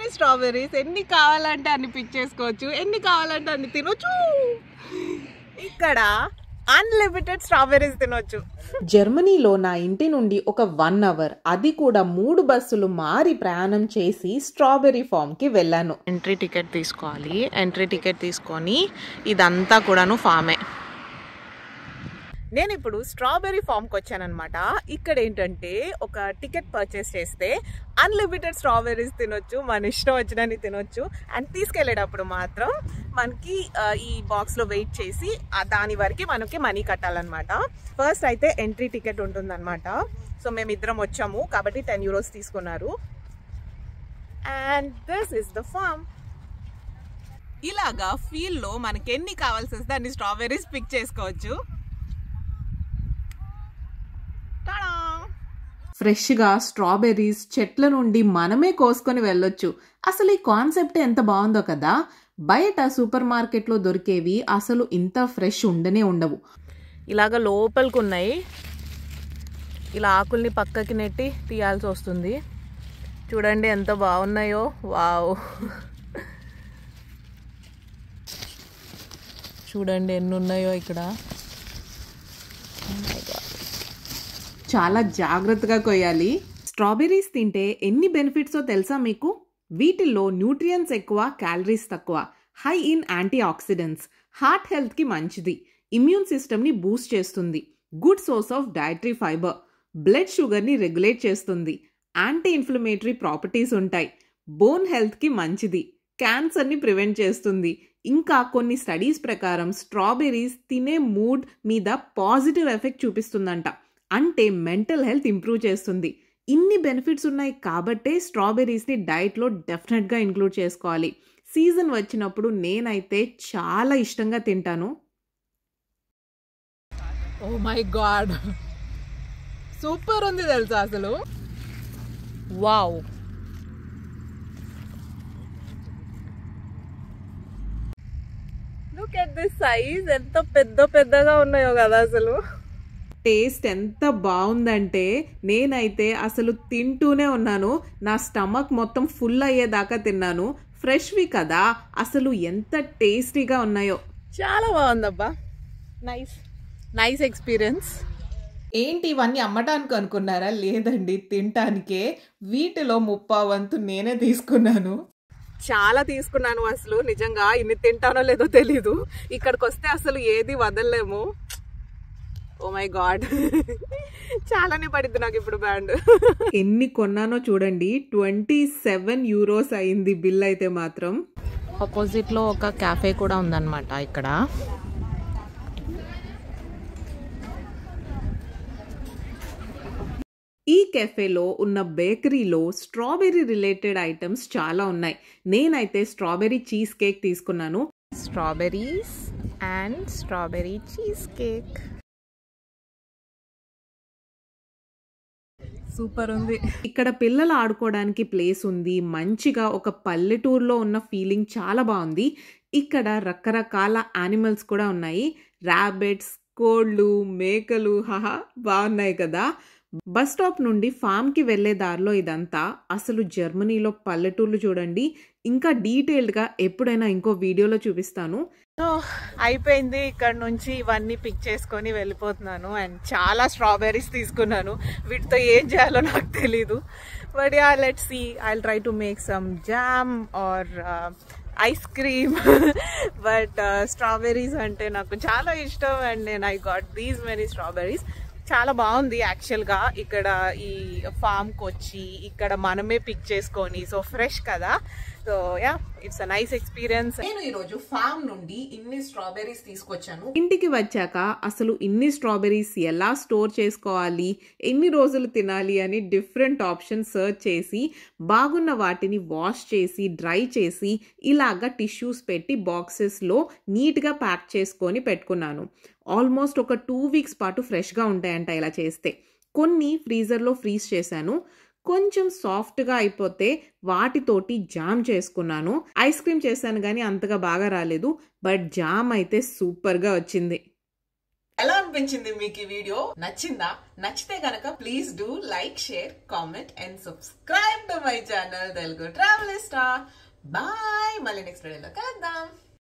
Many strawberries, ఎన్ని కావాలంటే అన్ని పిక్ చేసుకోవచ్చు, ఎన్ని కావాలంటే అన్ని తినొచ్చు. ఇక్కడ అన్లిమిటెడ్ స్ట్రాబెర్రీస్ తినొచ్చు. జర్మనీలో నా ఇంటి నుండి ఒక 1 అవర్, అది కూడా 3 బస్సులు మారి ప్రయాణం చేసి స్ట్రాబెర్రీ ఫామ్కి వెళ్ళాను. ఎంట్రీ టికెట్ తీసుకోవాలి. ఎంట్రీ టికెట్ తీసుకొని ఇదంతా కూడాను ఫామే. నేను ఇప్పుడు స్ట్రాబెర్రీ ఫామ్కి వచ్చానమాట. ఇక్కడ ఏంటంటే ఒక టికెట్ పర్చేస్ చేస్తే అన్లిమిటెడ్ స్ట్రాబెర్రీస్ తినొచ్చు, మన ఇష్టం వచ్చినని తినొచ్చు. అండ్ తీసుకెళ్ళేటప్పుడు మాత్రం మనకి ఈ బాక్స్లో వెయిట్ చేసి దాని వరకు మనకి మనీ కట్టాలన్నమాట. ఫస్ట్ అయితే ఎంట్రీ టికెట్ ఉంటుందన్నమాట. సో మేము ఇద్దరం వచ్చాము కాబట్టి 10 euros తీసుకున్నారు. And this is the farm. ఇలాగా ఫీల్డ్లో మనకి ఎన్ని కావాల్సి వస్తే అన్ని స్ట్రాబెర్రీస్ పిక్ చేసుకోవచ్చు. ఫ్రెష్గా స్ట్రాబెర్రీస్ చెట్ల నుండి మనమే కోసుకొని వెళ్ళొచ్చు. అసలు ఈ కాన్సెప్ట్ ఎంత బాగుందో కదా. బయట సూపర్ మార్కెట్లో దొరికేవి అసలు ఇంత ఫ్రెష్ ఉండనే ఉండవు. ఇలాగ లోపలికి ఉన్నాయి. ఇలా ఆకుల్ని పక్కకి నెట్టి తీయాల్సి వస్తుంది. చూడండి ఎంత బాగున్నాయో. వావ్, చూడండి ఎన్ని ఉన్నాయో ఇక్కడ. చాలా జాగ్రత్తగా కొయ్యాలి. స్ట్రాబెర్రీస్ తింటే ఎన్ని బెనిఫిట్సో తెలుసా మీకు? వీటిల్లో న్యూట్రియన్స్ ఎక్కువ, క్యాలరీస్ తక్కువ, high in antioxidants, heart హెల్త్కి మంచిది, ఇమ్యూన్ సిస్టమ్ని బూస్ట్ చేస్తుంది, good source of dietary fibre, blood షుగర్ని రెగ్యులేట్ చేస్తుంది, యాంటీ ఇన్ఫ్లమేటరీ ప్రాపర్టీస్ ఉంటాయి, బోన్ హెల్త్కి మంచిది, క్యాన్సర్ని ప్రివెంట్ చేస్తుంది. ఇంకా కొన్ని స్టడీస్ ప్రకారం స్ట్రాబెర్రీస్ తినే మూడ్ మీద పాజిటివ్ ఎఫెక్ట్ చూపిస్తుందంట. అంటే మెంటల్ హెల్త్ ఇంప్రూవ్ చేస్తుంది. ఇన్ని బెనిఫిట్స్ ఉన్నాయి కాబట్టే స్ట్రాబెర్రీస్ని డైట్లో డెఫినెట్గా ఇంక్లూడ్ చేసుకోవాలి. సీజన్ వచ్చినప్పుడు నేనైతే చాలా ఇష్టంగా తింటాను. ఓ మై గాడ్, సూపర్ ఉంది తెలుసా అసలు. Wow, look at this size. ఎంత పెద్దగా ఉన్నాయో కదా అసలు. టేస్ట్ ఎంత బాగుందంటే నేనైతే అసలు తింటూనే ఉన్నాను. నా స్టమక్ మొత్తం ఫుల్ అయ్యేదాకా తిన్నాను. ఫ్రెష్వి కదా, అసలు ఎంత టేస్టీగా ఉన్నాయో. చాలా బాగుందబ్బా. Nice experience. ఏంటి ఇవన్నీ అమ్మటానికి అనుకున్నారా? లేదండి, తినటానికే. వీటిలో 30% నేనే తీసుకున్నాను. చాలా తీసుకున్నాను. అసలు నిజంగా ఇన్ని తింటానో లేదో తెలీదు. ఇక్కడికి వస్తే అసలు ఏది వదలలేము. ఓ మై గాడ్, చాలానే పడిద్ది నాకు ఇప్పుడు బ్యాండ్. ఎన్ని కొన్నానో చూడండి. 27 euros అయింది బిల్ అయితే మాత్రం. ఆపోజిట్లో ఒక క్యాఫే కూడా ఉందన్నమాట ఇక్కడ. ఈ కెఫేలో ఉన్న బేకరీలో స్ట్రాబెర్రీ రిలేటెడ్ ఐటమ్స్ చాలా ఉన్నాయి. నేనైతే స్ట్రాబెర్రీ చీజ్ కేక్ తీసుకున్నాను. Strawberries and strawberry cheese cake super ఉంది. ఇక్కడ పిల్లలు ఆడుకోవడానికి ప్లేస్ ఉంది. మంచిగా ఒక పల్లెటూరులో ఉన్న ఫీలింగ్ చాలా బాగుంది. ఇక్కడ రకరకాల యానిమల్స్ కూడా ఉన్నాయి. ర్యాబిట్స్, కోళ్ళు, మేకలు, బాగున్నాయి కదా. బస్ స్టాప్ నుండి ఫామ్కి వెళ్ళే దారిలో ఇదంతా. అసలు జర్మనీలో పల్లెటూర్లు చూడండి. ఇంకా డీటెయిల్డ్గా ఎప్పుడైనా ఇంకో వీడియోలో చూపిస్తాను. అయిపోయింది. ఇక్కడ నుంచి ఇవన్నీ పిక్ చేసుకొని వెళ్ళిపోతున్నాను. అండ్ చాలా స్ట్రాబెర్రీస్ తీసుకున్నాను. వీటితో ఏం చేయాలో నాకు తెలీదు. But ya, let's see. I'll try to make some jam or ice cream. But strawberries అంటే నాకు చాలా ఇష్టం. అండ్ నేను I got these many strawberries. చాలా బాగుంది యాక్చువల్గా. ఇక్కడ ఈ ఫామ్కి వచ్చి ఇక్కడ మనమే పిక్ చేసుకొని, సో ఫ్రెష్ కదా. So yeah, it's a nice experience. నేను ఈరోజు ఫామ్ నుండి ఇన్ని స్ట్రాబెర్రీస్ తీసుకొచ్చాను. ఇంటికి వచ్చాక అసలు ఇన్ని స్ట్రాబెర్రీస్ ఎలా స్టోర్ చేసుకోవాలి, ఎన్ని రోజులు తినాలి అని డిఫరెంట్ ఆప్షన్స్ సర్చ్ చేసి బాగున్న వాటిని వాష్ చేసి డ్రై చేసి ఇలాగా టిష్యూస్ పెట్టి బాక్సెస్లో నీట్గా ప్యాక్ చేసుకొని పెట్టుకున్నాను. ఆల్మోస్ట్ ఒక 2 weeks పాటు ఫ్రెష్గా ఉంటాయంట ఇలా చేస్తే. కొన్ని ఫ్రీజర్లో ఫ్రీజ్ చేశాను. కొంచెం సాఫ్ట్గా అయిపోతే వాటితోటి జామ్ చేసుకున్నాను. ఐస్ క్రీమ్ చేశాను కానీ అంతగా బాగా రాలేదు. బట్ జామ్ అయితే సూపర్గా వచ్చింది. ఎలా అనిపించింది మీకు ఈ వీడియో? నచ్చిందా? నచ్చితే గనక please do like, share, comment and subscribe to my channel Telugu travelista. Bye. మళ్ళీ నెక్స్ట్ వీడియోలో కలుద్దాం.